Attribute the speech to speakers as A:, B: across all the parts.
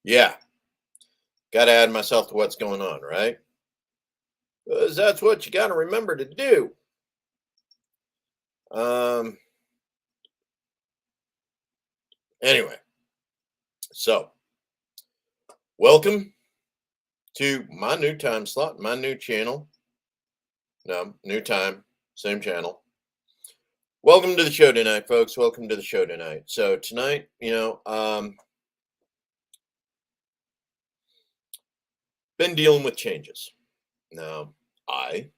A: Yeah, got to add myself to what's going on, right? Because that's what you got to remember to do. Um. Anyway, so welcome to my new time slot, my new channel. No, new time, same channel. Welcome to the show tonight, folks. Welcome to the show tonight. So tonight, been dealing with changes. Now, I,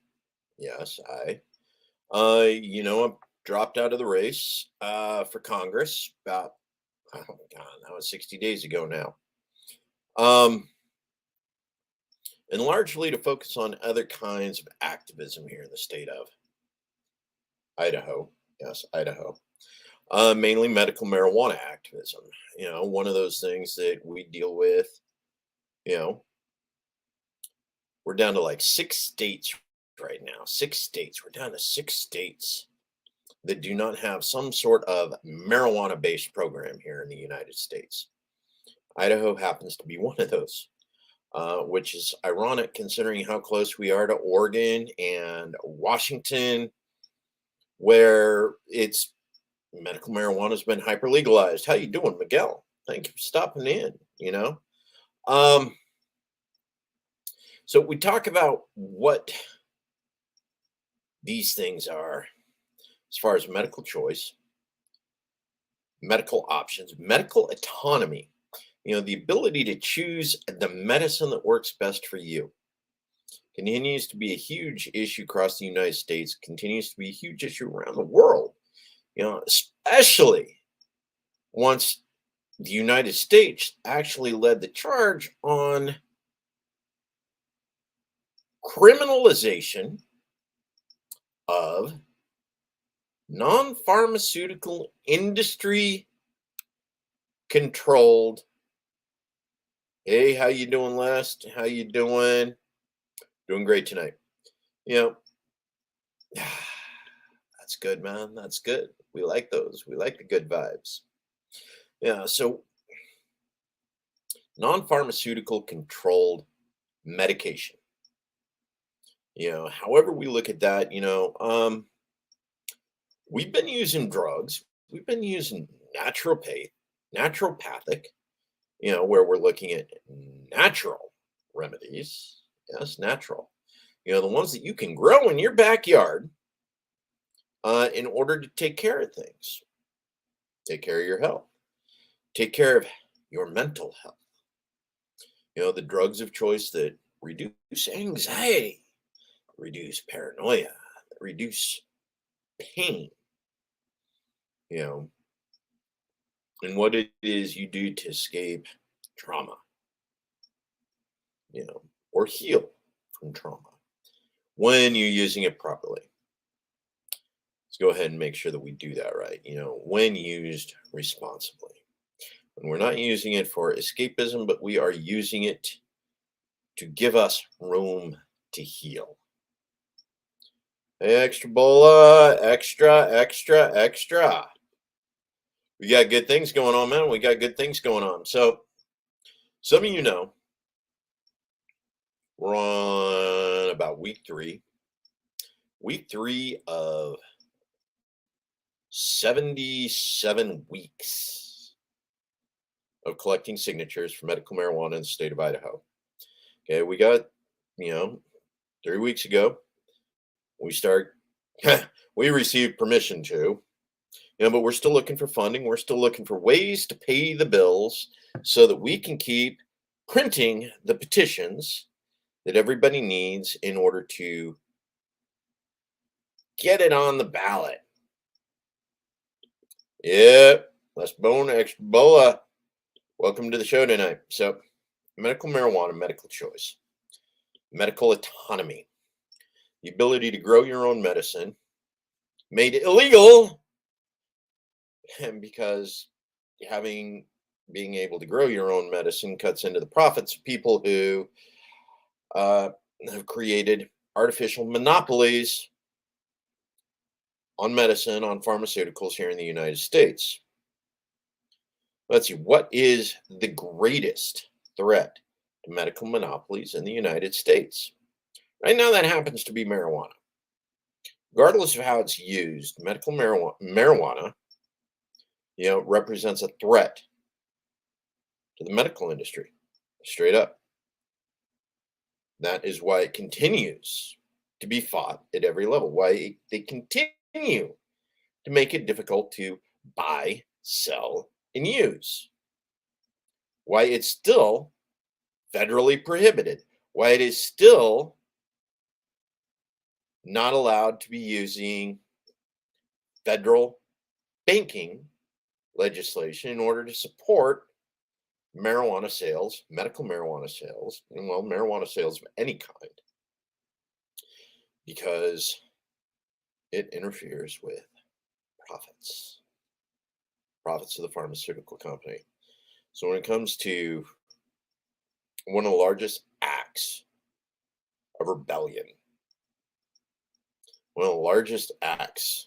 A: yes, I dropped out of the race for Congress about, oh God, that was 60 days ago now. Um, and largely to focus on other kinds of activism here in the state of Idaho. Yes, Idaho. Mainly medical marijuana activism. One of those things that we deal with. You know, we're down to like 6 states right now. 6 states. We're down to 6 states that do not have some sort of marijuana based program here in the United States. Idaho happens to be one of those. Which is ironic considering how close we are to Oregon and Washington, where it's medical marijuana has been hyper legalized. How you doing, Miguel? Thank you for stopping in. Um, so we talk about what these things are as far as medical choice, medical options, medical autonomy. The ability to choose the medicine that works best for you continues to be a huge issue across the United States, continues to be a huge issue around the world, especially once the United States actually led the charge on criminalization of non-pharmaceutical industry controlled. Hey, how you doing, Les? How you doing? Doing great tonight. You know, that's good, man. That's good. We like those. We like the good vibes. Yeah. So, non-pharmaceutical controlled medication. However we look at that, we've been using drugs. We've been using naturopathic, where we're looking at natural remedies. Yes, natural. The ones that you can grow in your backyard in order to take care of things, take care of your health, take care of your mental health. The drugs of choice that reduce anxiety, reduce paranoia, reduce pain, you know, and what it is you do to escape trauma, or heal from trauma when you're using it properly. Let's go ahead and make sure that we do that right, when used responsibly. When we're not using it for escapism, but we are using it to give us room to heal. Extra bola, extra, extra, extra. We got good things going on, man. We got good things going on. So, some of you know, we're on about week 3. Week 3 of 77 weeks of collecting signatures for medical marijuana in the state of Idaho. Okay, we got, 3 weeks ago, we received permission to, but we're still looking for funding. We're still looking for ways to pay the bills so that we can keep printing the petitions that everybody needs in order to get it on the ballot. Yep, less bone, extra bola. Welcome to the show tonight. So, medical marijuana, medical choice, medical autonomy, the ability to grow your own medicine, made illegal, and because being able to grow your own medicine cuts into the profits of people who have created artificial monopolies on medicine, on pharmaceuticals here in the United States. Let's see, what is the greatest threat to medical monopolies in the United States. Right now, that happens to be marijuana. Regardless of how it's used, medical marijuana, represents a threat to the medical industry, straight up. That is why it continues to be fought at every level, why they continue to make it difficult to buy, sell, and use, why it's still federally prohibited, why it is still not allowed to be using federal banking legislation in order to support marijuana sales, medical marijuana sales, and marijuana sales of any kind, because it interferes with profits of the pharmaceutical company. So when it comes to one of the largest acts of rebellion, one of the largest acts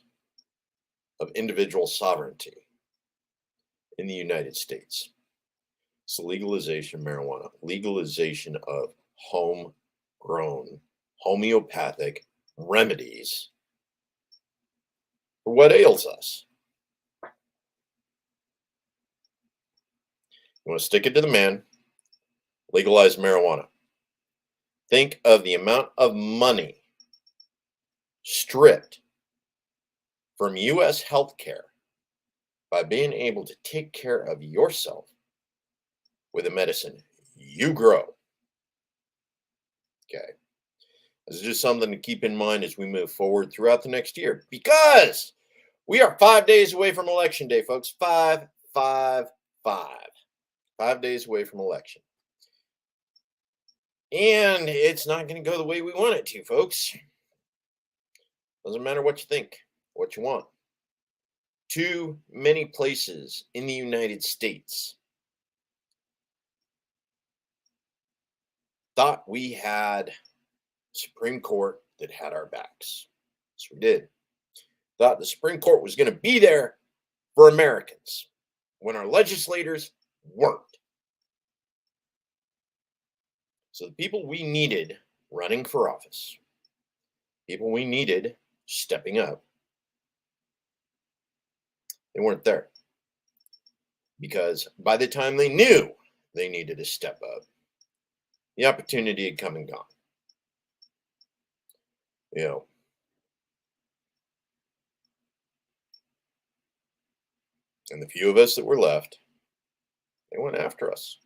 A: of individual sovereignty in the United States, it's the legalization of marijuana, legalization of homegrown homeopathic remedies for what ails us. You want to stick it to the man, legalize marijuana. Think of the amount of money stripped from U.S. healthcare by being able to take care of yourself with a medicine you grow. Okay. This is just something to keep in mind as we move forward throughout the next year, because we are 5 days away from Election Day, folks. 5, 5, 5. 5 days away from election. And it's not going to go the way we want it to, folks. Doesn't matter what you think, what you want. Too many places in the United States thought we had a Supreme Court that had our backs. Yes, we did. Thought the Supreme Court was going to be there for Americans when our legislators weren't. So the people we needed running for office, people we needed stepping up, they weren't there. Because by the time they knew they needed to step up, the opportunity had come and gone. And the few of us that were left, they went after us.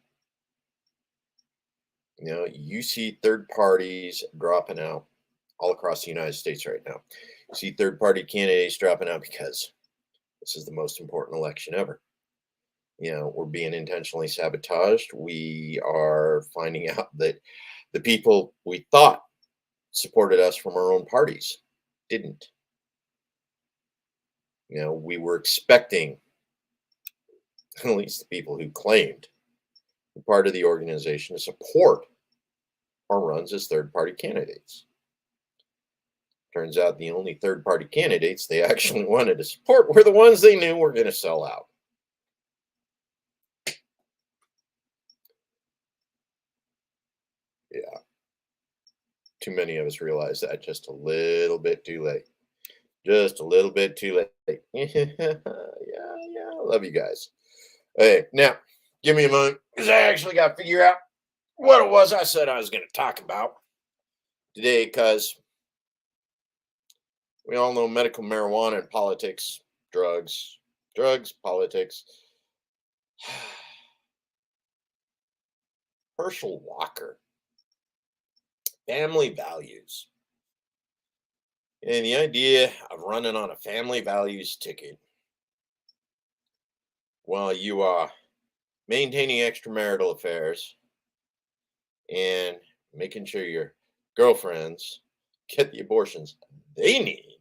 A: You see third parties dropping out all across the United States right now. You see third party candidates dropping out because this is the most important election ever. We're being intentionally sabotaged. We are finding out that the people we thought supported us from our own parties didn't. We were expecting, at least the people who claimed part of the organization, to support our runs as third-party candidates. Turns out the only third-party candidates they actually wanted to support were the ones they knew were going to sell out. Yeah. Too many of us realize that just a little bit too late. Just a little bit too late. Yeah. I love you guys. Hey, now, give me a moment, because I actually got to figure out what it was I said I was going to talk about today, because we all know medical marijuana and politics, drugs, politics. Herschel Walker, family values. And the idea of running on a family values ticket while you are maintaining extramarital affairs and making sure your girlfriends get the abortions they need,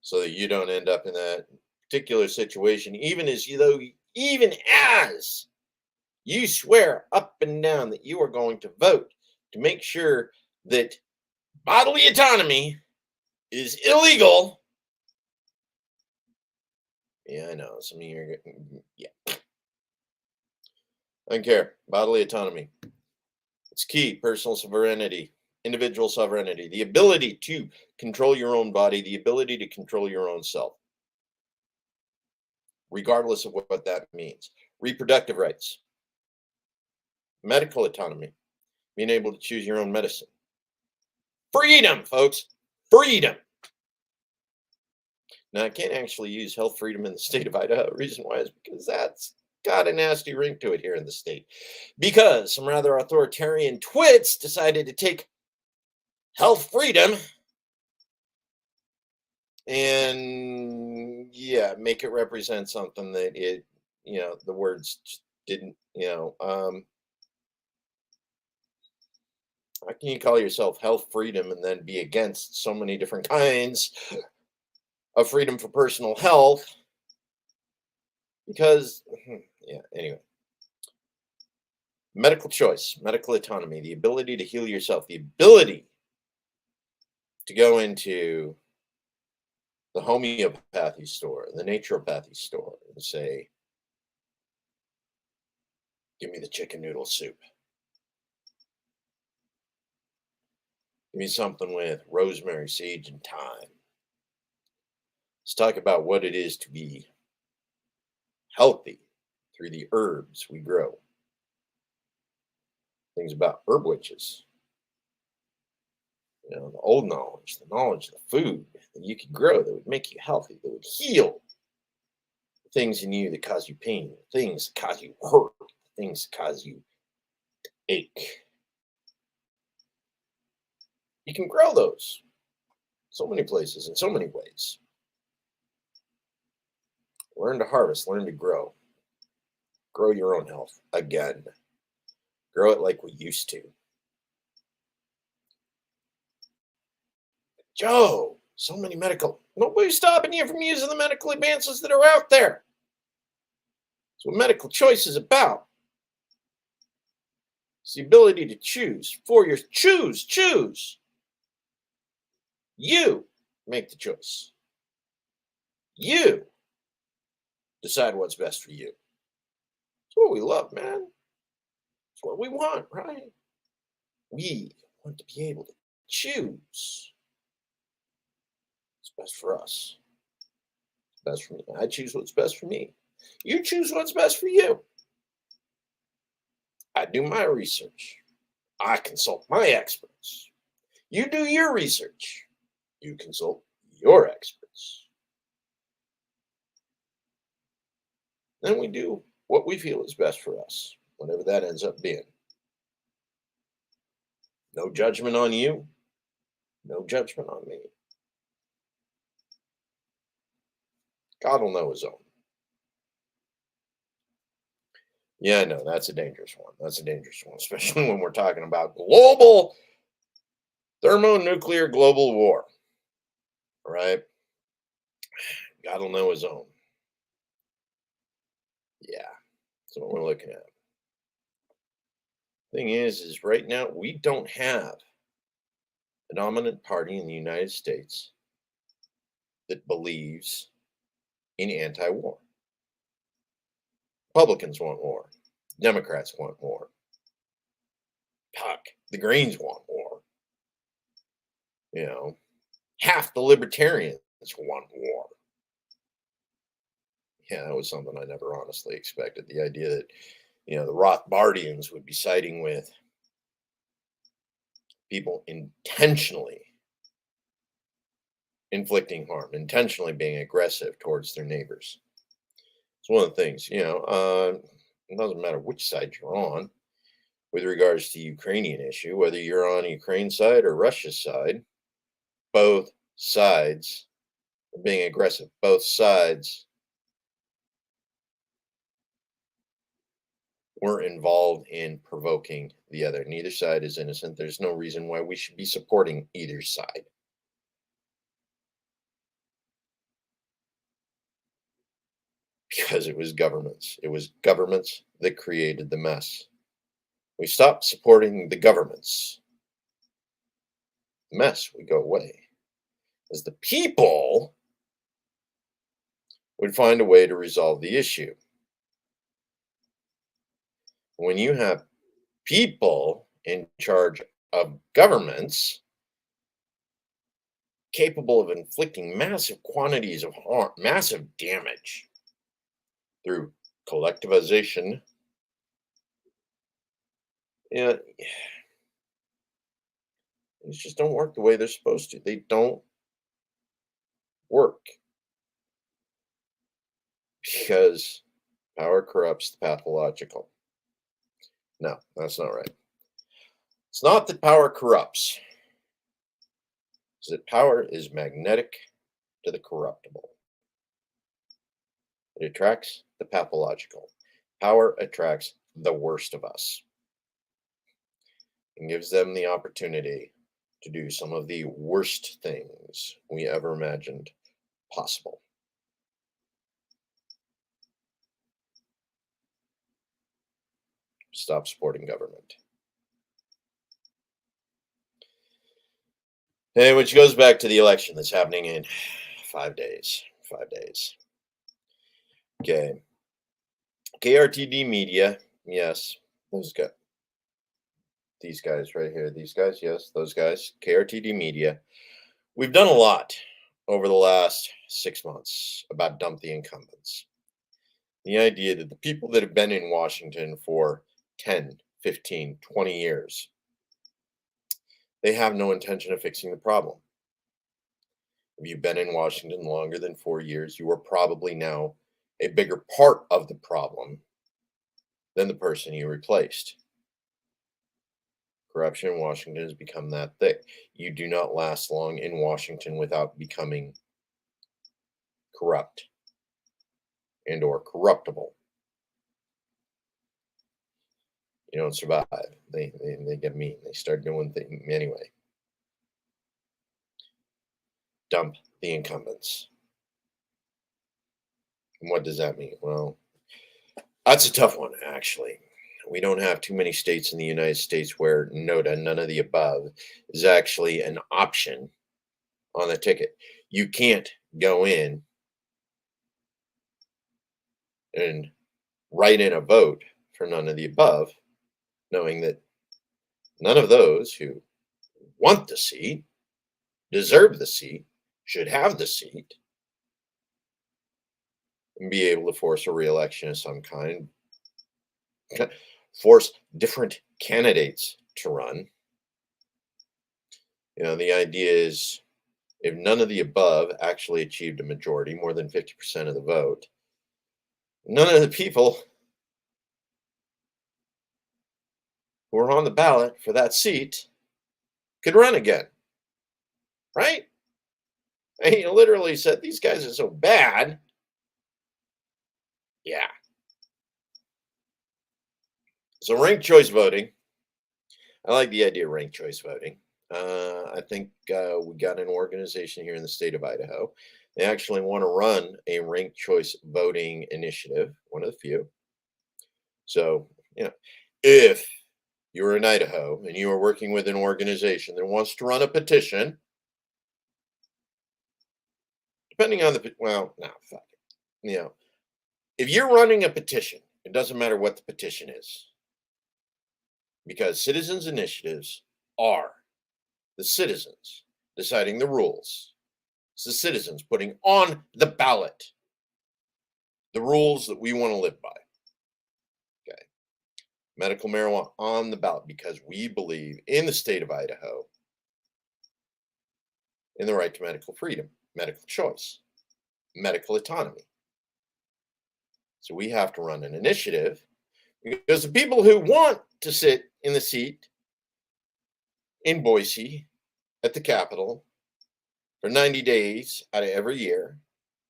A: so that you don't end up in that particular situation, even as you swear up and down that you are going to vote to make sure that bodily autonomy is illegal. Yeah, I know. Some of you are getting, yeah. I don't care. Bodily autonomy. It's key. Personal sovereignty, individual sovereignty, the ability to control your own body, the ability to control your own self, regardless of what that means. Reproductive rights, medical autonomy, being able to choose your own medicine. Freedom, folks. Freedom. Now, I can't actually use health freedom in the state of Idaho. The reason why is because that's got a nasty ring to it here in the state. Because some rather authoritarian twits decided to take health freedom and, yeah, make it represent something that it, the words didn't, how can you call yourself health freedom and then be against so many different kinds of freedom for personal health? Because, yeah, anyway. Medical choice, medical autonomy, the ability to heal yourself, the ability to go into the homeopathy store, the naturopathy store, and say, give me the chicken noodle soup. Give me something with rosemary, sage, and thyme. Let's talk about what it is to be healthy through the herbs we grow. Things about herb witches. The old knowledge, the knowledge of the food that you could grow that would make you healthy, that would heal the things in you that cause you pain, things that cause you hurt, things that cause you ache. You can grow those so many places in so many ways. Learn to harvest, learn to grow. Grow your own health again. Grow it like we used to. Joe, so many medical. Nobody's stopping you from using the medical advances that are out there. That's what medical choice is about. It's the ability to choose for your choose. You make the choice. You decide what's best for you. It's what we love, man. It's what we want, right? We want to be able to choose what's best for us. What's best for me. I choose what's best for me. You choose what's best for you. I do my research. I consult my experts. You do your research. You consult your experts. Then we do what we feel is best for us, whatever that ends up being. No judgment on you. No judgment on me. God will know his own. Yeah, no, that's a dangerous one. That's a dangerous one, especially when we're talking about global thermonuclear global war. Right? God will know his own. Yeah, that's what we're looking at. Thing is right now we don't have a dominant party in the United States that believes in anti-war. Republicans want war. Democrats want war. Fuck, the Greens want war. Half the libertarians want war. Yeah, that was something I never honestly expected. The idea that, the Rothbardians would be siding with people intentionally inflicting harm, intentionally being aggressive towards their neighbors. It's one of the things, it doesn't matter which side you're on with regards to the Ukrainian issue, whether you're on Ukraine's side or Russia's side, both sides are being aggressive. Both sides were involved in provoking the other. Neither side is innocent. There's no reason why we should be supporting either side. Because it was governments. It was governments that created the mess. We stop supporting the governments. The mess would go away. As the people would find a way to resolve the issue. When you have people in charge of governments capable of inflicting massive quantities of harm, massive damage through collectivization, yeah, these just don't work the way they're supposed to. They don't work because power corrupts the pathological. No, that's not right. It's not that power corrupts, it's that power is magnetic to the corruptible. It attracts the pathological. Power attracts the worst of us and gives them the opportunity to do some of the worst things we ever imagined possible. Stop supporting government. And which goes back to the election that's happening in 5 days. 5 days. Okay. KRTD Media. Yes. Those guys. These guys right here. These guys. Yes. Those guys. KRTD Media. We've done a lot over the last 6 months about dump the incumbents. The idea that the people that have been in Washington for 10, 15, 20 years, they have no intention of fixing the problem. If you've been in Washington longer than 4 years, you are probably now a bigger part of the problem than the person you replaced. Corruption in Washington has become that thick. You do not last long in Washington without becoming corrupt and or corruptible. You don't survive. They get mean. They start doing things anyway. Dump the incumbents. And what does that mean? Well, that's a tough one, actually. We don't have too many states in the United States where none of the above is actually an option on the ticket. You can't go in and write in a vote for none of the above, knowing that none of those who want the seat, deserve the seat, should have the seat, and be able to force a reelection of some kind, force different candidates to run. The idea is if none of the above actually achieved a majority, more than 50% of the vote, none of the people who are on the ballot for that seat could run again. Right? And he literally said, these guys are so bad. Yeah. So ranked choice voting. I like the idea of ranked choice voting. I think we got an organization here in the state of Idaho. They actually want to run a ranked choice voting initiative, one of the few. So, if you're in Idaho and you are working with an organization that wants to run a petition, depending on fuck it. If you're running a petition, it doesn't matter what the petition is, because citizens' initiatives are the citizens deciding the rules. It's the citizens putting on the ballot the rules that we want to live by. Okay. Medical marijuana on the ballot because we believe in the state of Idaho in the right to medical freedom, medical choice, medical autonomy. So we have to run an initiative because the people who want to sit in the seat in Boise at the Capitol for 90 days out of every year,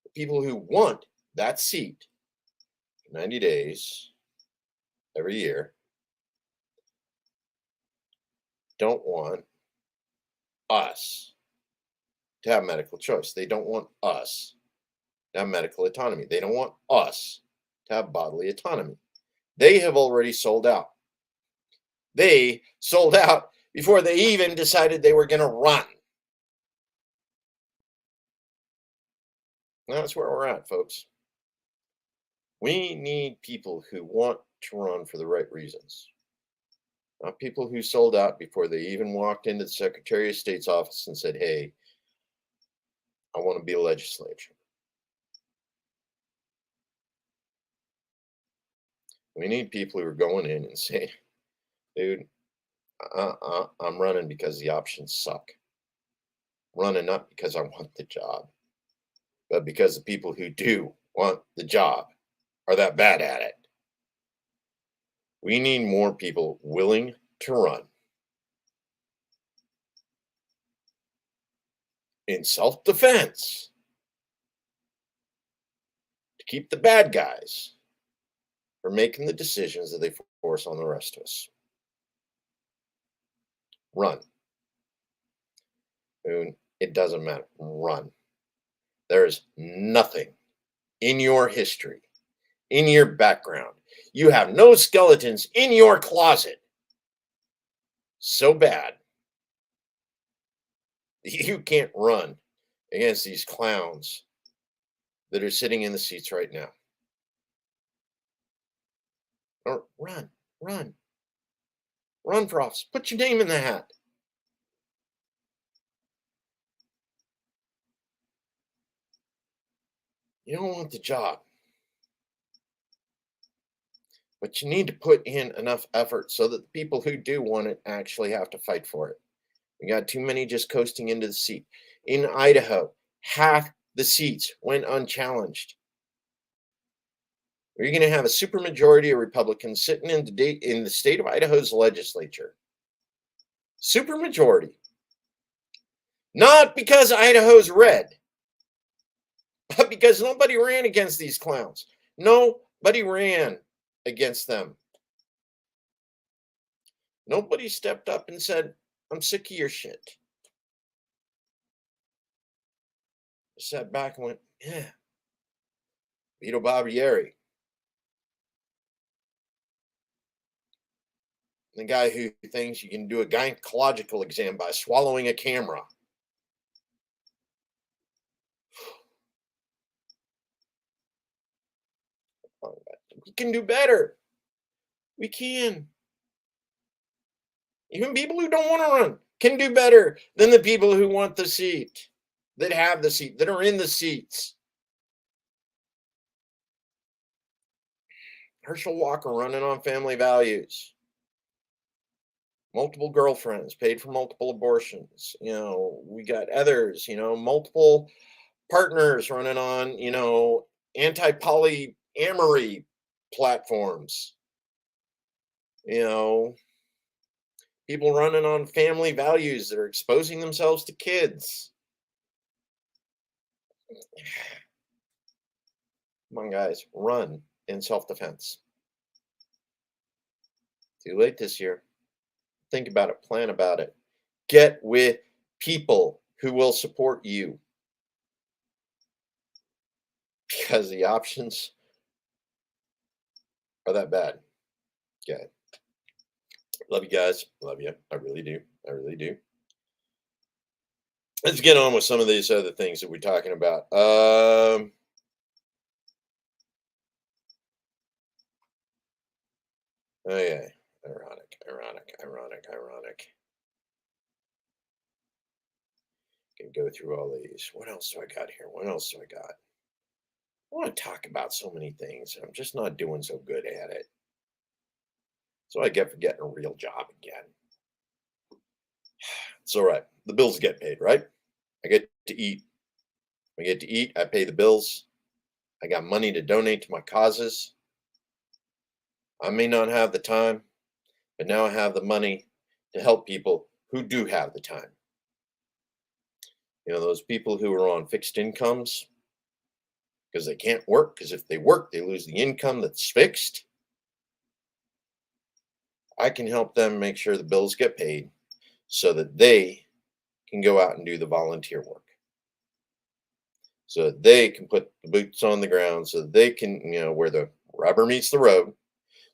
A: the people who want that seat for 90 days every year don't want us to have medical choice. They don't want us to have medical autonomy. They don't want us to have bodily autonomy. They have already sold out. They sold out before they even decided they were going to run. That's where we're at, folks. We need people who want to run for the right reasons. Not people who sold out before they even walked into the Secretary of State's office and said, hey, I want to be a legislator. We need people who are going in and saying, dude, I'm running because the options suck. I'm running not because I want the job, but because the people who do want the job are that bad at it. We need more people willing to run in self-defense to keep the bad guys from making the decisions that they force on the rest of us. Run. It doesn't matter. Run. There is nothing in your history, in your background. You have no skeletons in your closet so bad you can't run against these clowns that are sitting in the seats right now. Or run for office. Put your name in the hat. You don't want the job, but you need to put in enough effort so that the people who do want it actually have to fight for it. We got too many just coasting into the seat. In Idaho, half the seats went unchallenged. Are you going to have a supermajority of Republicans sitting in the state of Idaho's legislature? Supermajority. Not because Idaho's red, but because nobody ran against these clowns. Nobody ran against them. Nobody stepped up and said, I'm sick of your shit. I sat back and went, yeah. Vito Barbieri. The guy who thinks you can do a gynecological exam by swallowing a camera. We can do better. We can. Even people who don't want to run can do better than the people who want the seat, that have the seat, that are in the seats. Herschel Walker running on family values. Multiple girlfriends, paid for multiple abortions. We got others, multiple partners running on, anti-polyamory platforms. People running on family values that are exposing themselves to kids. Come on, guys, run in self-defense. Too late this year. Think about it, plan about it. Get with people who will support you. Because the options are that bad. Okay. Love you guys. Love you. I really do. I really do. Let's get on with some of these other things that we're talking about. Oh yeah. Ironic. Can go through all these. What else do I got here? I want to talk about so many things. I'm just not doing so good at it. So I get for getting a real job again. It's all right. The bills get paid, right? I get to eat. I pay the bills. I got money to donate to my causes. I may not have the time, but now I have the money to help people who do have the time. Those people who are on fixed incomes because they can't work, because if they work, they lose the income that's fixed. I can help them make sure the bills get paid so that they can go out and do the volunteer work. So that they can put the boots on the ground, so that they can, where the rubber meets the road,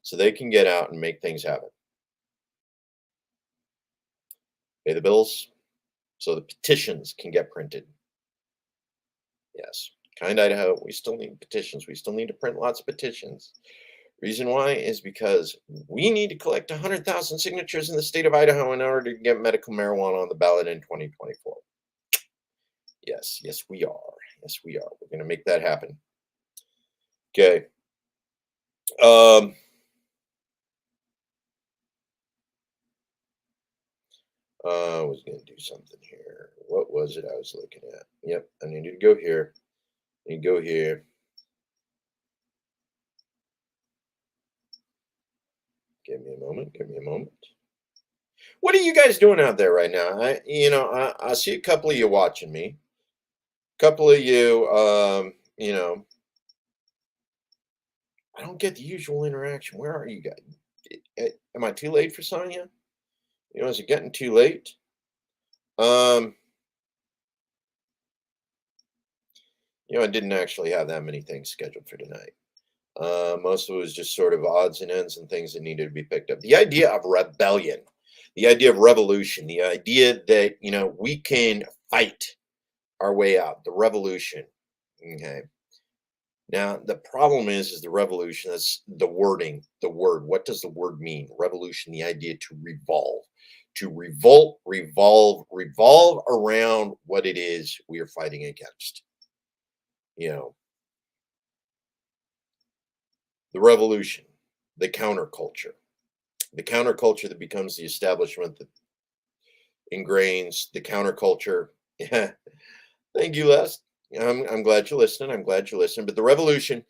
A: so they can get out and make things happen. Pay the bills so the petitions can get printed. Yes. Kind Idaho, we still need petitions. We still need to print lots of petitions. Reason why is because we need to collect 100,000 signatures in the state of Idaho in order to get medical marijuana on the ballot in 2024. Yes, yes, we are. Yes, we are. We're going to make that happen. Okay. Um, I was going to do something here. What was it I was looking at? Yep, I needed to go here. And go here. Give me a moment. Give me a moment. What are you guys doing out there right now? I see a couple of you watching me. A couple of you, I don't get the usual interaction. Where are you guys? Am I too late for Sonya? Is it getting too late? Um, I didn't actually have that many things scheduled for tonight. Most of it was just sort of odds and ends and things that needed to be picked up. The idea of rebellion, the idea of revolution, the idea that, we can fight our way out, the revolution. Okay. Now, the problem is the revolution, that's the wording, the word. What does the word mean? Revolution, the idea to revolve, to revolt, revolve around what it is we are fighting against. You know, the revolution, the counterculture that becomes the establishment that ingrains the counterculture. Yeah, thank you, Les. I'm glad you're listening. I'm glad you're listening. But the revolution,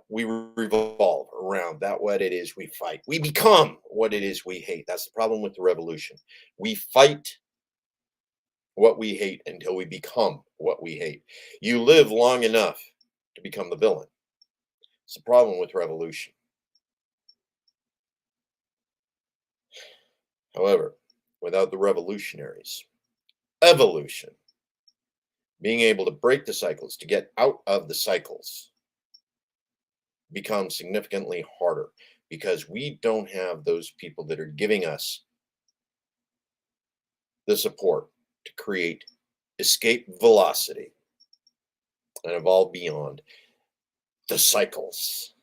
A: we revolve around that what it is we fight. We become what it is we hate. That's the problem with the revolution. We fight what we hate until we become what we hate. You live long enough to become the villain. It's the problem with revolution. However, without the revolutionaries, evolution, being able to break the cycles, to get out of the cycles, becomes significantly harder because we don't have those people that are giving us the support to create escape velocity and evolve beyond the cycles.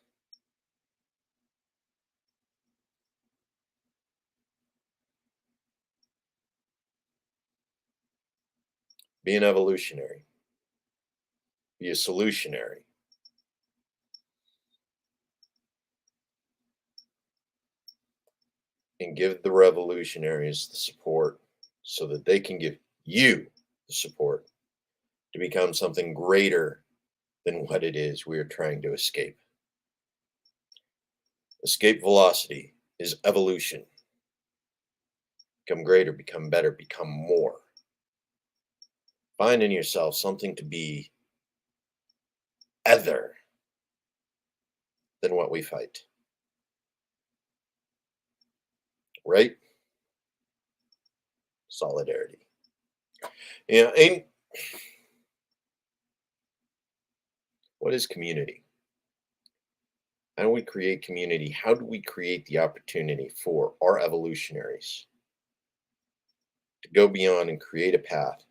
A: Be an evolutionary, be a solutionary. And give the revolutionaries the support so that they can give you the support to become something greater than what it is we are trying to escape. Escape velocity is evolution. Become greater, become better, become more. Find in yourself something to be other than what we fight. Right? Solidarity. And what is community? How do we create community? How do we create the opportunity for our evolutionaries to go beyond and create a path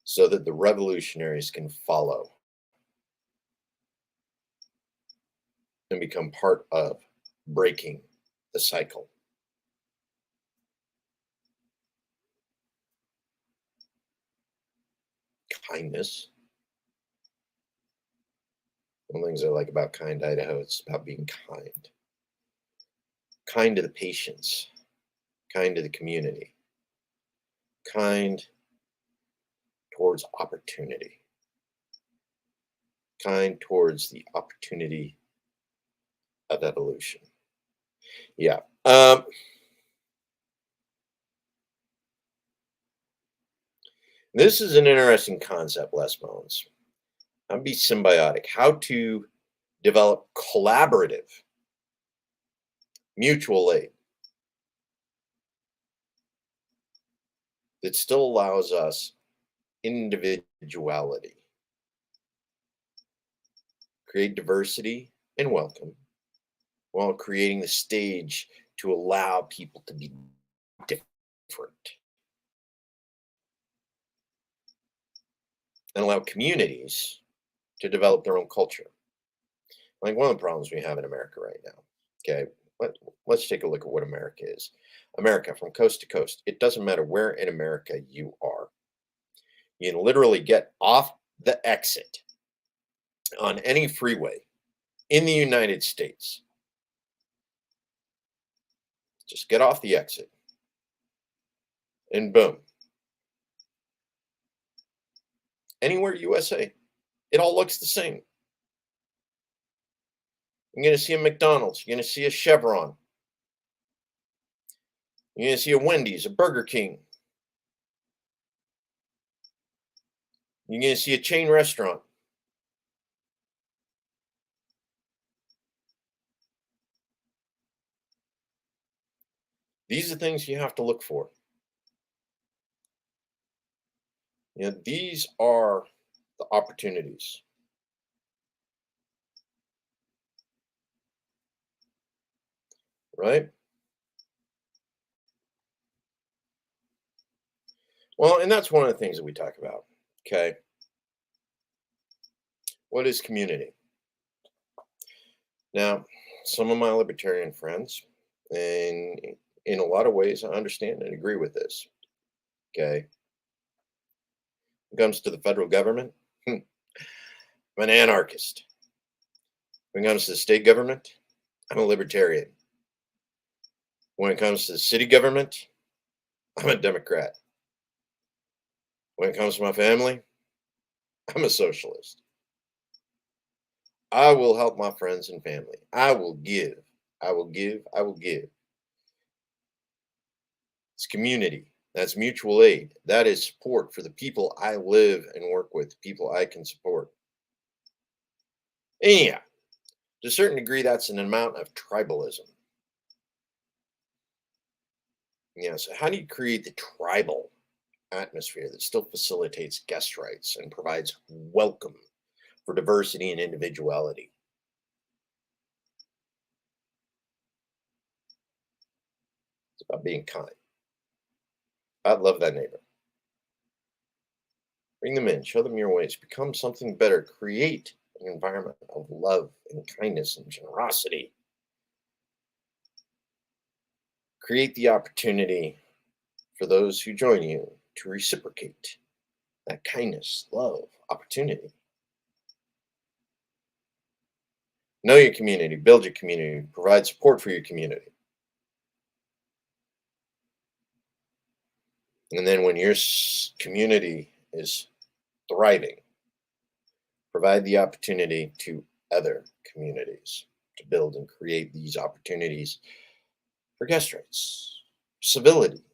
A: so that the revolutionaries can follow and become part of breaking the cycle? Kindness. One of the things I like about Kind Idaho, it's about being kind. Kind to the patients, kind to the community, kind towards opportunity, kind towards the opportunity of evolution. Yeah. This is an interesting concept, Les Bones. How to be symbiotic, how to develop collaborative mutual aid that still allows us individuality, create diversity and welcome, while creating the stage to allow people to be different and allow communities to develop their own culture. Like one of the problems we have in America right now. Okay, let's take a look at what America is. America, from coast to coast, it doesn't matter where in America you are. You can literally get off the exit on any freeway in the United States. Just get off the exit and boom, anywhere USA, it all looks the same. You're going to see a McDonald's, you're going to see a Chevron, you're going to see a Wendy's, a Burger King, you're going to see a chain restaurant. These are things you have to look for. These are the opportunities, right? Well, and that's one of the things that we talk about. Okay. What is community? Now, some of my libertarian friends, and in a lot of ways, I understand and agree with this. Okay. When it comes to the federal government, I'm an anarchist. When it comes to the state government, I'm a libertarian. When it comes to the city government, I'm a Democrat. When it comes to my family, I'm a socialist. I will help my friends and family. I will give. I will give. I will give. It's community. That's mutual aid. That is support for the people I live and work with, people I can support. And yeah, to a certain degree, that's an amount of tribalism. So how do you create the tribal atmosphere that still facilitates guest rights and provides welcome for diversity and individuality? It's about being kind. I love that neighbor. Bring them in, show them your ways, become something better, create an environment of love and kindness and generosity. Create the opportunity for those who join you to reciprocate that kindness, love, opportunity. Know your community, build your community, provide support for your community. And then when your community is thriving, provide the opportunity to other communities to build and create these opportunities for guest rights, civility,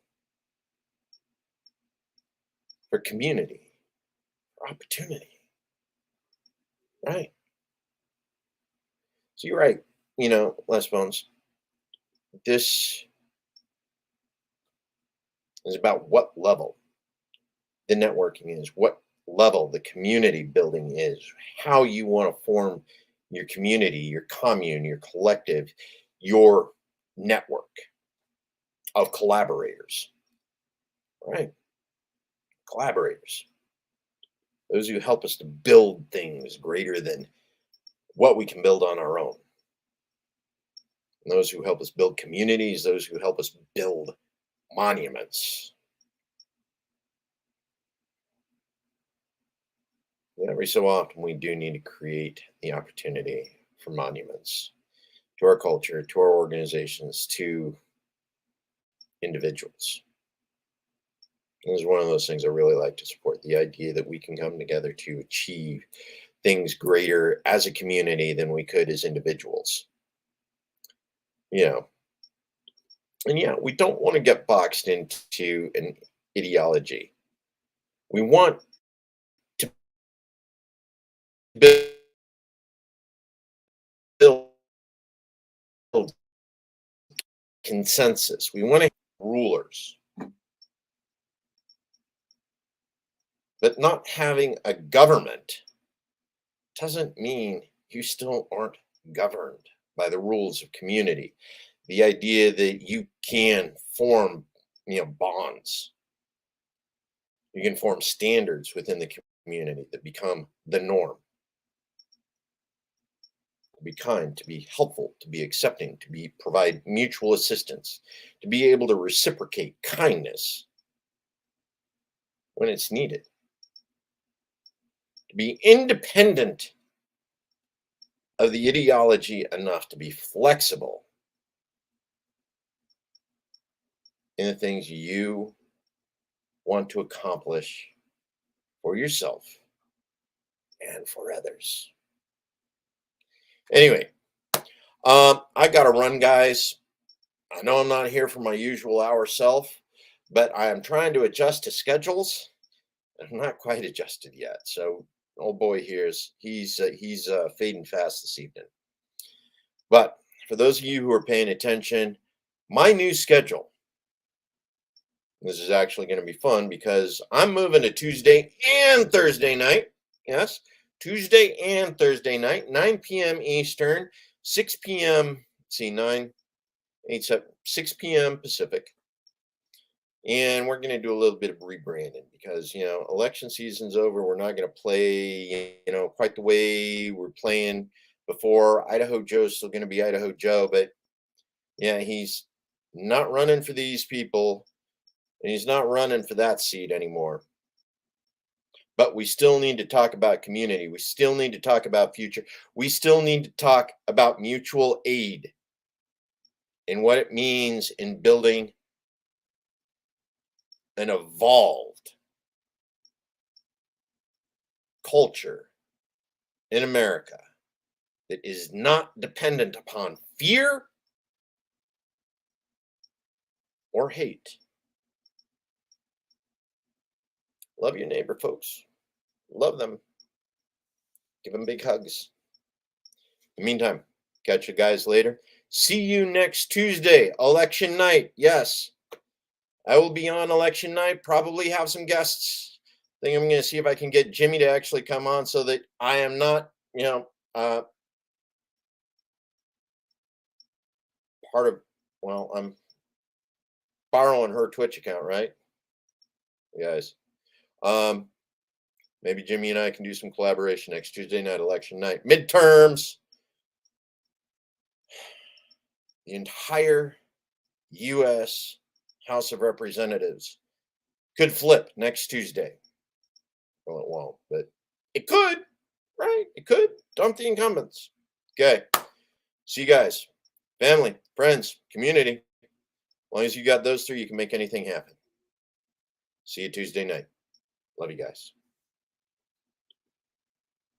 A: for community, for opportunity. Right. So you're right. Les Bones, this is about what level the networking is, what level the community building is, how you want to form your community, your commune, your collective, your network of collaborators, right? Collaborators, those who help us to build things greater than what we can build on our own. And those who help us build communities, those who help us build monuments. Every so often, we do need to create the opportunity for monuments to our culture, to our organizations, to individuals. This is one of those things I really like to support, the idea that we can come together to achieve things greater as a community than we could as individuals. You know, and yeah, we don't want to get boxed into an ideology. We want to build consensus. We want to have rulers, but not having a government doesn't mean you still aren't governed by the rules of community. The idea that you can form, bonds, you can form standards within the community that become the norm. to be kind, to be helpful, to be accepting, to provide mutual assistance, to be able to reciprocate kindness when it's needed, to be independent of the ideology enough to be flexible in the things you want to accomplish for yourself and for others. Anyway, I got to run, guys. I know I'm not here for my usual hour self, but I am trying to adjust to schedules. I'm not quite adjusted yet. So, old boy here's he's fading fast this evening. But for those of you who are paying attention, my new schedule. This is actually going to be fun because I'm moving to Tuesday and Thursday night. Yes, Tuesday and Thursday night, 9 p.m. Eastern, 6 p.m. See, 9, 8, 7, 6 p.m. Pacific. And we're going to do a little bit of rebranding because, election season's over. We're not going to play, quite the way we're playing before. Idaho Joe's still going to be Idaho Joe, but yeah, he's not running for these people. And he's not running for that seat anymore. But we still need to talk about community. We still need to talk about future. We still need to talk about mutual aid and what it means in building an evolved culture in America that is not dependent upon fear or hate. Love your neighbor, folks. Love them. Give them big hugs. In the meantime, catch you guys later. See you next Tuesday, election night. Yes, I will be on election night. Probably have some guests. I think I'm going to see if I can get Jimmy to actually come on so that I am not, part of, I'm borrowing her Twitch account, right? Guys. Maybe Jimmy and I can do some collaboration next Tuesday night, election night. Midterms. The entire U.S. House of Representatives could flip next Tuesday. Well, it won't, but it could, right? It could. Dump the incumbents. Okay. See you guys. Family, friends, community. As long as you got those three, you can make anything happen. See you Tuesday night. Love you guys.